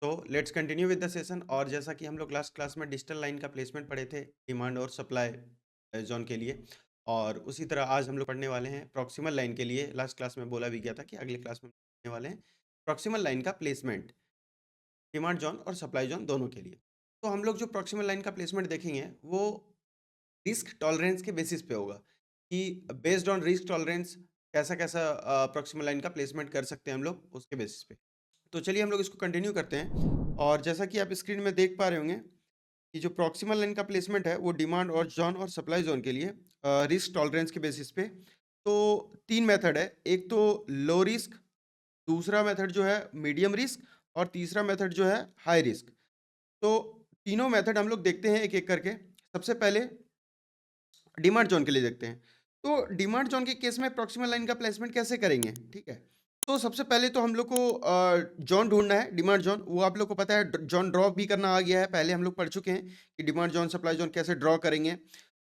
तो let's continue with the session. और जैसा कि हम लोग लास्ट क्लास में डिजिटल लाइन का प्लेसमेंट पढ़े थे डिमांड और सप्लाई जोन के लिए, और उसी तरह आज हम लोग पढ़ने वाले हैं प्रॉक्सिमल लाइन के लिए। लास्ट क्लास में बोला भी गया था कि अगले क्लास में पढ़ने वाले हैं प्रॉक्सिमल लाइन का प्लेसमेंट डिमांड जोन और सप्लाई जोन दोनों के लिए। तो हम लोग जो प्रॉक्सिमल लाइन का प्लेसमेंट देखेंगे वो रिस्क टॉलरेंस के बेसिस पे होगा कि बेस्ड ऑन रिस्क टॉलरेंस कैसा कैसा प्रॉक्सिमल लाइन का प्लेसमेंट कर सकते हैं हम लोग उसके बेसिस पे। तो चलिए हम लोग इसको कंटिन्यू करते हैं। और जैसा कि आप स्क्रीन में देख पा रहे होंगे कि जो प्रॉक्सिमल लाइन का प्लेसमेंट है वो डिमांड और जोन और सप्लाई जोन के लिए रिस्क टॉलरेंस के बेसिस पे। तो तीन मेथड है, एक तो लो रिस्क, दूसरा मेथड जो है मीडियम रिस्क, और तीसरा मेथड जो है हाई रिस्क। तो तीनों मेथड हम लोग देखते हैं एक एक करके। सबसे पहले डिमांड जोन के लिए देखते हैं। तो डिमांड जोन के केस में प्रॉक्सिमल लाइन का प्लेसमेंट कैसे करेंगे, ठीक है। तो सबसे पहले तो हम लोग को जोन ढूंढना है, डिमांड जोन। वो आप लोग को पता है, जोन ड्रॉ भी करना आ गया है, पहले हम लोग पढ़ चुके हैं कि डिमांड जोन सप्लाई जोन कैसे ड्रॉ करेंगे।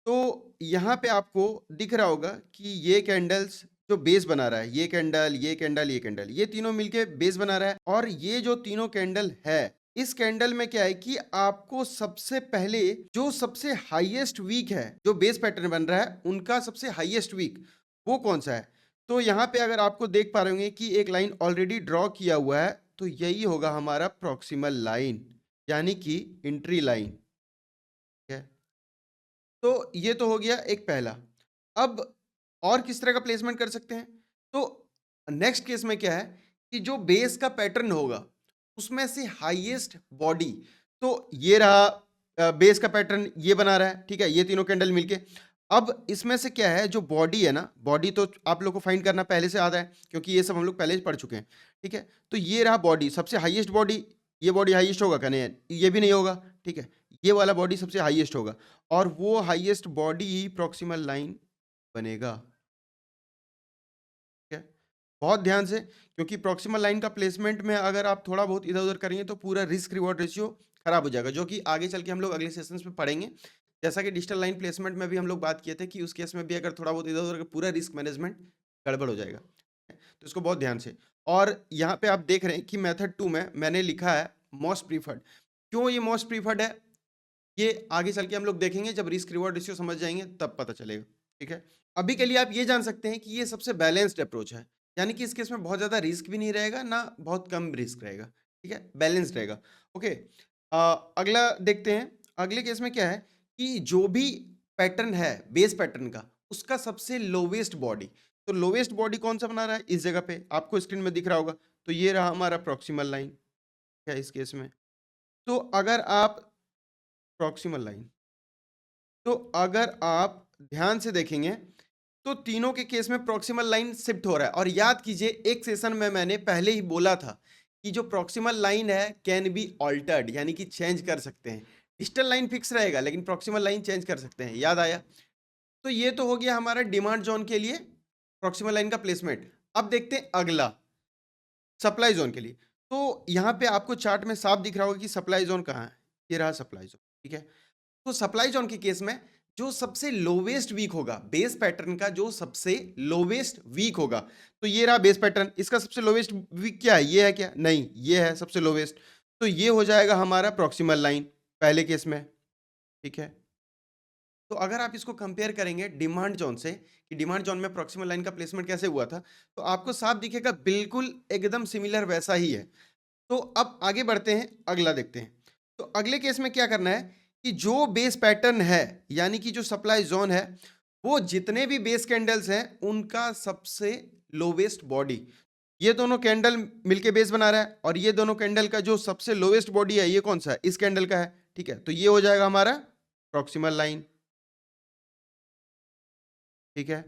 तो यहाँ पे आपको दिख रहा होगा कि ये कैंडल्स जो बेस बना रहा है, ये कैंडल, ये कैंडल, ये कैंडल, ये तीनों मिलके बेस बना रहा है। और ये जो तीनों कैंडल है, इस कैंडल में क्या है कि आपको सबसे पहले जो सबसे हाईएस्ट वीक है, जो बेस पैटर्न बन रहा है उनका सबसे हाईएस्ट वीक वो कौन सा है। तो यहाँ पे अगर आपको देख पा रहे होंगे कि एक लाइन ऑलरेडी ड्रॉ किया हुआ है, तो यही होगा हमारा प्रॉक्सिमल लाइन, यानी कि एंट्री लाइन है। तो ये तो हो गया एक पहला। अब और किस तरह का प्लेसमेंट कर सकते हैं? तो नेक्स्ट केस में क्या है कि जो बेस का पैटर्न होगा उसमें से हाईएस्ट बॉडी, तो ये रहा बेस का पैटर्न, ये बना रहा है, ठीक है, ये तीनों कैंडल मिलके। अब इसमें से क्या है, जो बॉडी है ना, बॉडी तो आप लोग को फाइंड करना पहले से आता है क्योंकि ये सब हम लोग पहले ही पढ़ चुके हैं, ठीक है। तो ये रहा बॉडी, सबसे हाईएस्ट बॉडी। ये बॉडी हाईएस्ट होगा क्या? नहीं, ये भी नहीं होगा, ठीक है। ये वाला बॉडी सबसे हाईएस्ट होगा और वो हाईएस्ट बॉडी ही प्रॉक्सिमल लाइन बनेगा, ठीक है। बहुत ध्यान से, क्योंकि प्रॉक्सिमल लाइन का प्लेसमेंट में अगर आप थोड़ा बहुत इधर उधर करेंगे तो पूरा रिस्क रिवॉर्ड रेशियो खराब हो जाएगा, जो कि आगे चल के हम लोग अगले सेशंस में पढ़ेंगे। जैसा कि डिजिटल लाइन प्लेसमेंट में भी हम लोग बात किए थे कि उस केस में भी अगर थोड़ा बहुत इधर उधर पूरा रिस्क मैनेजमेंट गड़बड़ हो जाएगा, तो इसको बहुत ध्यान से। और यहाँ पे आप देख रहे हैं कि मेथड 2 में मैंने लिखा है मोस्ट प्रीफर्ड। क्यों ये मोस्ट प्रीफर्ड है, ये आगे चल के हम लोग देखेंगे, जब रिस्क रिवॉर्ड रेशियो समझ जाएंगे तब पता चलेगा, ठीक है। अभी के लिए आप ये जान सकते हैं कि ये सबसे बैलेंस्ड अप्रोच है, यानी कि इस केस में बहुत ज़्यादा रिस्क भी नहीं रहेगा ना बहुत कम रिस्क रहेगा, ठीक है, बैलेंस्ड रहेगा। ओके, अगला देखते हैं। अगले केस में क्या है कि जो भी पैटर्न है बेस पैटर्न का, उसका सबसे लोवेस्ट बॉडी, तो लोवेस्ट बॉडी कौन सा बना रहा है इस जगह पे आपको स्क्रीन में दिख रहा होगा, तो ये रहा हमारा प्रॉक्सिमल लाइन, क्या इस केस में। तो अगर आप प्रॉक्सिमल लाइन, तो अगर आप ध्यान से देखेंगे तो तीनों के केस में प्रॉक्सिमल लाइन शिफ्ट हो रहा है। और याद कीजिए, एक सेशन में मैंने पहले ही बोला था कि जो प्रॉक्सिमल लाइन है कैन बी ऑल्टर्ड, यानी कि चेंज कर सकते हैं। डिजिटल लाइन फिक्स रहेगा लेकिन प्रॉक्सिमल लाइन चेंज कर सकते हैं, याद आया। तो ये तो हो गया हमारा डिमांड जोन के लिए प्रॉक्सिमल लाइन का प्लेसमेंट। अब देखते हैं अगला सप्लाई जोन के लिए। तो यहाँ पे आपको चार्ट में साफ दिख रहा होगा कि सप्लाई जोन कहाँ है, ये रहा सप्लाई जोन, ठीक है। तो सप्लाई जोन के केस में जो सबसे लोवेस्ट वीक होगा बेस पैटर्न का, जो सबसे लोवेस्ट वीक होगा, तो ये रहा बेस पैटर्न, इसका सबसे लोवेस्ट वीक क्या है, ये है क्या? नहीं, ये है सबसे लोवेस्ट। तो ये हो जाएगा हमारा प्रॉक्सिमल लाइन पहले केस में, ठीक है। तो अगर आप इसको कंपेयर करेंगे डिमांड जोन से कि डिमांड जोन में प्रॉक्सिमल लाइन का प्लेसमेंट कैसे हुआ था, तो आपको साफ दिखेगा बिल्कुल एकदम सिमिलर वैसा ही है। तो अब आगे बढ़ते हैं, अगला देखते हैं। तो अगले केस में क्या करना है कि जो बेस पैटर्न है, यानी कि जो सप्लाई जोन है, वो जितने भी बेस कैंडल्स हैं उनका सबसे लोवेस्ट बॉडी, ये दोनों कैंडल मिलके बेस बना रहा है, और ये दोनों कैंडल का जो सबसे लोवेस्ट बॉडी है ये कौन सा है, इस कैंडल का है, ठीक है। तो ये हो जाएगा हमारा प्रॉक्सिमल लाइन, ठीक है,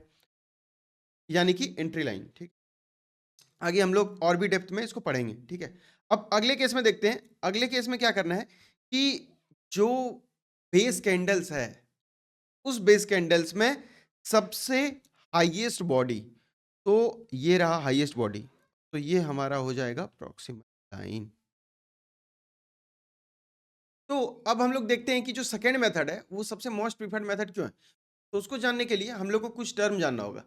यानी कि एंट्री लाइन, ठीक। आगे हम लोग और भी डेप्थ में इसको पढ़ेंगे, ठीक है। अब अगले केस में देखते हैं। अगले केस में क्या करना है कि जो बेस कैंडल्स है, उस बेस कैंडल्स में सबसे हाईएस्ट बॉडी, तो ये रहा हाईएस्ट बॉडी, तो ये हमारा हो जाएगा प्रॉक्सिमल लाइन। तो अब हम लोग देखते हैं कि जो सेकेंड मेथड है वो सबसे मोस्ट प्रीफर्ड मेथड क्यों है। तो उसको जानने के लिए हम लोग को कुछ टर्म जानना होगा।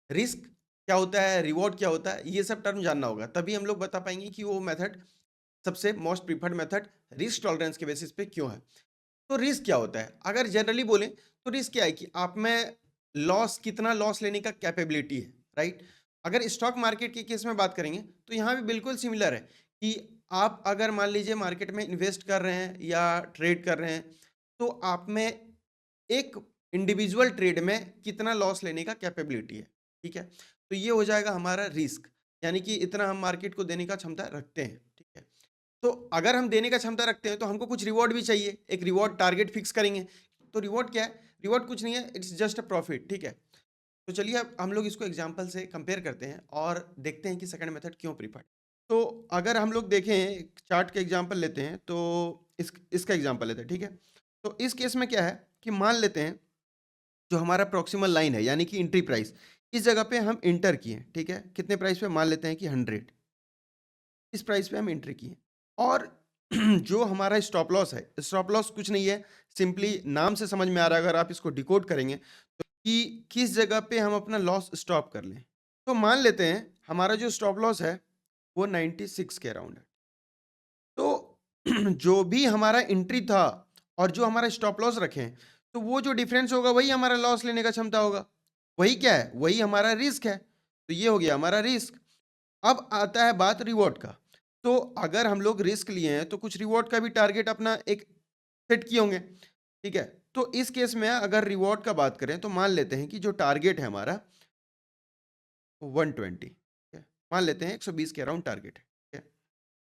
रिस्क क्या होता है, रिवॉर्ड क्या होता है, ये सब टर्म जानना होगा, तभी हम लोग बता पाएंगे कि वो मेथड सबसे most preferred method risk tolerance के बेसिस पे क्यों है। तो रिस्क क्या होता है? अगर जनरली बोलें तो रिस्क क्या है कि आप में कितना लॉस लेने का कैपेबिलिटी है, राइट? अगर स्टॉक मार्केट के केस में बात करेंगे तो यहाँ भी बिल्कुल सिमिलर है कि आप अगर मान लीजिए मार्केट में इन्वेस्ट कर रहे हैं या ट्रेड कर रहे हैं, तो आप में एक इंडिविजुअल ट्रेड में कितना लॉस लेने का कैपेबिलिटी है, ठीक है? तो ये हो जाएगा हमारा रिस्क, यानी कि इतना हम मार्केट को देने का क्षमता रखते हैं, ठीक है? तो अगर हम देने का क्षमता रखते हैं तो हमको कुछ रिवॉर्ड भी चाहिए, एक रिवॉर्ड टारगेट फिक्स करेंगे। तो रिवॉर्ड क्या है? रिवॉर्ड कुछ नहीं है, इट्स जस्ट अ प्रॉफिट, ठीक है? तो चलिए अब हम लोग इसको एग्जांपल से कंपेयर करते हैं और देखते हैं कि सेकंड मेथड क्यों प्रीफर्ड। तो अगर हम लोग देखें चार्ट का एग्जांपल लेते हैं तो इसका एग्जांपल लेते हैं, ठीक है? तो इस केस में क्या है कि मान लेते हैं जो हमारा प्रॉक्सिमल लाइन है यानी कि एंट्री प्राइस, इस जगह पे हम इंटर किए, ठीक है? कितने प्राइस पे? मान लेते हैं कि 100, इस प्राइस पे हम एंट्री किए। और जो हमारा स्टॉप लॉस है, स्टॉप लॉस कुछ नहीं है, सिंपली नाम से समझ में आ रहा है अगर आप इसको डिकोड करेंगे तो कि किस जगह पे हम अपना लॉस स्टॉप कर लें। तो मान लेते हैं हमारा जो स्टॉप लॉस है वो 96 के अराउंड है। तो जो भी हमारा एंट्री था और जो हमारा स्टॉप लॉस रखें, तो वो जो डिफरेंस होगा वही हमारा लॉस लेने का क्षमता होगा। वही क्या है? वही हमारा रिस्क है। तो ये हो गया हमारा रिस्क। अब आता है बात रिवॉर्ड का। तो अगर हम लोग रिस्क लिए हैं तो कुछ रिवॉर्ड का भी टारगेट अपना एक सेट किए होंगे, ठीक है? तो इस केस में अगर रिवॉर्ड का बात करें तो मान लेते हैं कि जो टारगेट है हमारा 120, ठीक है? मान लेते हैं 120 के अराउंड टारगेट है, ठीक है?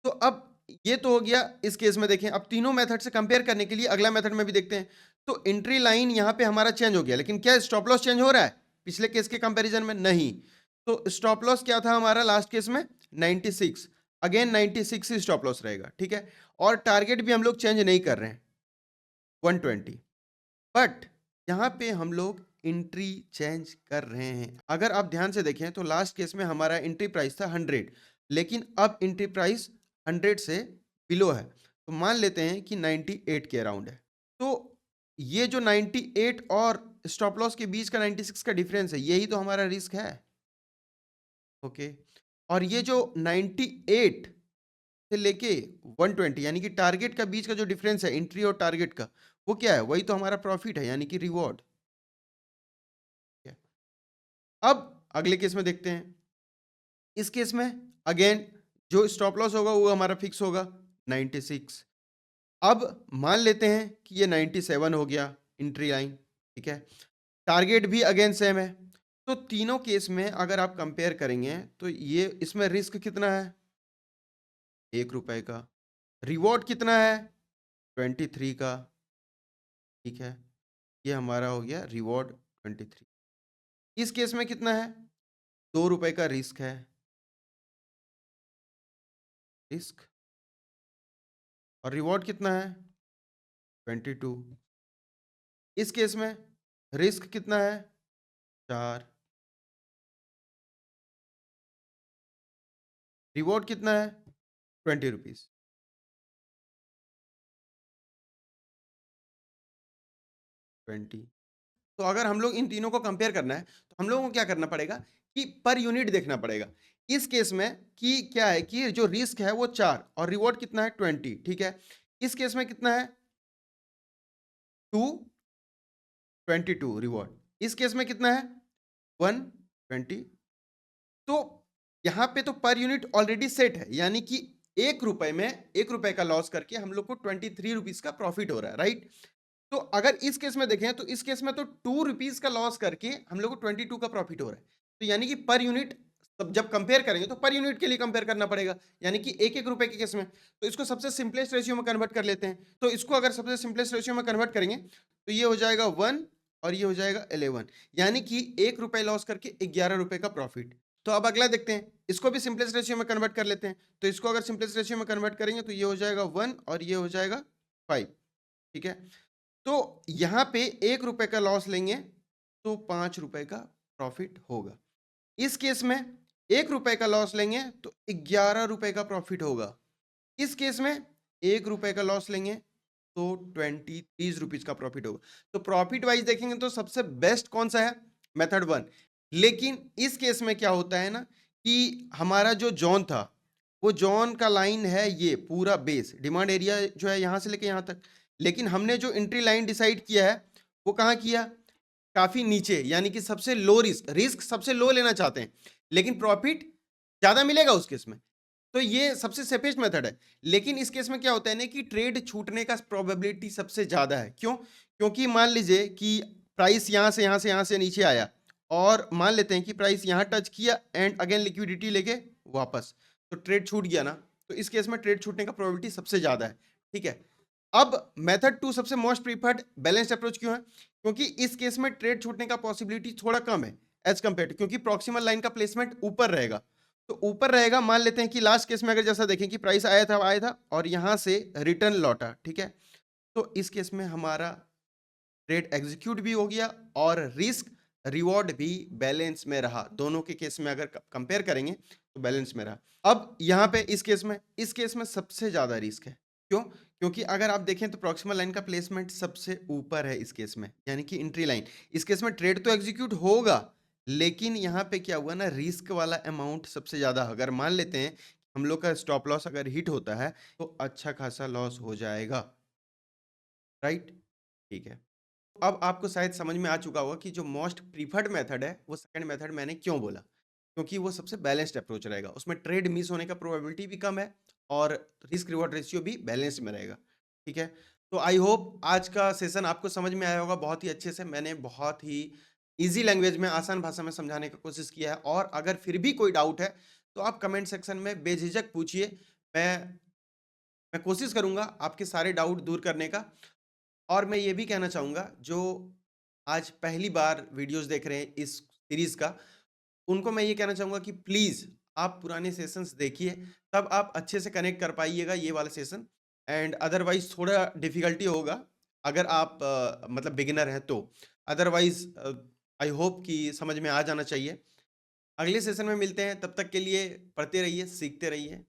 तो अब ये तो हो गया इस केस में। देखें अब तीनों मेथड से कंपेयर करने के लिए अगला मेथड में भी देखते हैं। तो एंट्री लाइन यहाँ पे हमारा चेंज हो गया, लेकिन क्या स्टॉप लॉस चेंज हो रहा है पिछले केस के कंपैरिजन में? नहीं। तो स्टॉप लॉस क्या था हमारा लास्ट केस में? 96। अगेन 96 ही स्टॉप लॉस रहेगा, ठीक है? और टारगेट भी हम लोग चेंज नहीं कर रहे हैं, 120। बट यहाँ पे हम लोग एंट्री चेंज कर रहे हैं। अगर आप ध्यान से देखें तो लास्ट केस में हमारा एंट्री प्राइस था 100, लेकिन अब एंट्री प्राइस 100 से बिलो है। तो मान लेते हैं कि 98 के अराउंड है। तो ये जो 98 और स्टॉप लॉस के बीच का 96 का डिफरेंस है, यही तो हमारा रिस्क है, ओके? और ये जो 98 से लेके 120 यानी कि टारगेट का बीच का जो डिफरेंस है एंट्री और टारगेट का, वो क्या है? वही तो हमारा प्रॉफिट है, यानी कि रिवॉर्ड। अब अगले केस में देखते हैं। इस केस में अगेन जो स्टॉप लॉस होगा वो हमारा फिक्स होगा 96। अब मान लेते हैं कि ये 97 हो गया एंट्री लाइन, ठीक है? टारगेट भी अगेन सेम है। तो तीनों केस में अगर आप कंपेयर करेंगे तो ये इसमें रिस्क कितना है? 1 रुपए का। रिवॉर्ड कितना है? 23 का, ठीक है? ये हमारा हो गया रिवॉर्ड 23। इस केस में कितना है? 2 रुपए का रिस्क है, रिस्क। और रिवॉर्ड कितना है? 22। इस केस में रिस्क कितना है? 4। रिवॉर्ड कितना है? 20 रुपीज। 20। तो अगर हम लोग इन तीनों को कंपेयर करना है तो हम लोगों को क्या करना पड़ेगा कि पर यूनिट देखना पड़ेगा। इस केस में कि क्या है कि जो रिस्क है वो 4 और रिवॉर्ड कितना है? 20, ठीक है? इस केस में कितना है? 222 रिवॉर्ड। इस केस में कितना है? 120। तो यहाँ पे तो पर यूनिट ऑलरेडी सेट है, यानी कि 1 रुपए में 1 रुपए का लॉस करके हम लोग को 23 रुपीज का प्रॉफिट हो रहा है, राइट? तो अगर इस केस में देखें तो इस केस में तो 2 रुपीज का लॉस करके हम लोग को 22 का प्रॉफिट हो रहा है। तो यानी कि पर यूनिट जब कंपेयर करेंगे तो पर यूनिट के लिए कंपेयर करना पड़ेगा, यानी कि 1-1 रुपए के केस में। तो इसको सबसे सिंपलेस्ट रेशियो में कन्वर्ट कर लेते हैं। तो इसको अगर सबसे सिंपलेस्ट रेशियो में कन्वर्ट करेंगे तो ये हो जाएगा 1 और ये हो जाएगा 11, यानी कि 1 रुपए लॉस करके 11 रुपए का प्रॉफिट। तो अब अगला देखते हैं, इसको भी सिंपलेस्ट रेशियो में कन्वर्ट कर लेते हैं। तो इसको अगर सिंपलेस्ट रेशियो में कन्वर्ट करेंगे तो ये हो जाएगा 1 और ये हो जाएगा 5, ठीक है? तो यहाँ पे 1 रुपए का लॉस लेंगे तो 5 रुपए का प्रॉफिट होगा। इस केस में 1 रुपए का लॉस लेंगे तो 11 रुपए का प्रॉफिट होगा। इस केस में 1 रुपए का लॉस लेंगे तो 23 रुपीज का प्रॉफिट होगा। तो प्रॉफिट वाइज देखेंगे तो सबसे बेस्ट कौन सा है? मेथड 1। लेकिन इस केस में क्या होता है ना कि हमारा जो जोन था वो जॉन का लाइन है ये पूरा बेस, डिमांड एरिया जो है यहाँ से लेके यहाँ तक। लेकिन हमने जो एंट्री लाइन डिसाइड किया है, वो कहाँ किया? काफ़ी नीचे, यानी कि सबसे लो रिस्क, रिस्क सबसे लो लेना चाहते हैं, लेकिन प्रॉफिट ज़्यादा मिलेगा उस केस में। तो ये सबसे सेफेस्ट मेथड है। लेकिन इस केस में क्या होता है ना कि ट्रेड छूटने का प्रोबेबिलिटी सबसे ज़्यादा है। क्यों? क्योंकि मान लीजिए कि प्राइस यहाँ से, यहाँ से, यहाँ से नीचे आया और मान लेते हैं कि प्राइस यहाँ टच किया एंड अगेन लिक्विडिटी लेके वापस, तो ट्रेड छूट गया ना, तो इस केस में ट्रेड छूटने का प्रोबेबिलिटी सबसे ज़्यादा है, ठीक है। अब मेथड 2 सबसे मोस्ट प्रीफर्ड बैलेंस्ड अप्रोच क्यों है? क्योंकि इस केस में ट्रेड छूटने का पॉसिबिलिटी थोड़ा कम है एज कम्पेयर टू, क्योंकि प्रॉक्सिमल लाइन का प्लेसमेंट ऊपर रहेगा। तो ऊपर रहेगा, मान लेते हैं कि लास्ट केस में अगर जैसा देखें कि प्राइस आया था और यहाँ से रिटर्न लौटा, ठीक है। तो इस केस में हमारा ट्रेड एग्जीक्यूट भी हो गया और रिस्क रिवॉर्ड भी बैलेंस में रहा। दोनों के केस में अगर कंपेयर करेंगे तो बैलेंस में रहा। अब यहाँ पे इस केस में सबसे ज्यादा रिस्क है। क्यों? क्योंकि अगर आप देखें तो प्रॉक्सिमल लाइन का प्लेसमेंट सबसे ऊपर है इस केस में, यानी कि एंट्री लाइन। इस केस में ट्रेड तो एग्जीक्यूट होगा, लेकिन यहाँ पे क्या हुआ ना, रिस्क वाला अमाउंट सबसे ज्यादा। अगर मान लेते हैं हम लोग का स्टॉप लॉस अगर हिट होता है तो अच्छा खासा लॉस हो जाएगा, राइट? ठीक है। अब आपको शायद समझ में आ चुका होगा कि जो मोस्ट प्रीफर्ड मेथड है वो सेकंड मेथड मैंने क्यों बोला, क्योंकि वो सबसे बैलेंस्ड अप्रोच रहेगा। उसमें ट्रेड मिस होने का प्रोबेबिलिटी भी कम है और रिस्क रिवॉर्ड रेशियो भी बैलेंस में रहेगा, ठीक है। तो आई होप आज का सेशन आपको समझ में आया होगा बहुत ही अच्छे से। मैंने बहुत ही इजी लैंग्वेज में, आसान भाषा में समझाने की कोशिश किया है, और अगर फिर भी कोई डाउट है तो आप कमेंट सेक्शन में बेझिझक पूछिए। मैं कोशिश करूंगा आपके सारे डाउट दूर करने का। और मैं ये भी कहना चाहूँगा, जो आज पहली बार वीडियोस देख रहे हैं इस सीरीज़ का, उनको मैं ये कहना चाहूँगा कि प्लीज़ आप पुराने सेशंस देखिए, तब आप अच्छे से कनेक्ट कर पाइएगा ये वाला सेशन। एंड अदरवाइज़ थोड़ा डिफ़िकल्टी होगा अगर आप मतलब बिगिनर हैं तो। अदरवाइज़ आई होप कि समझ में आ जाना चाहिए। अगले सेशन में मिलते हैं, तब तक के लिए पढ़ते रहिए, सीखते रहिए।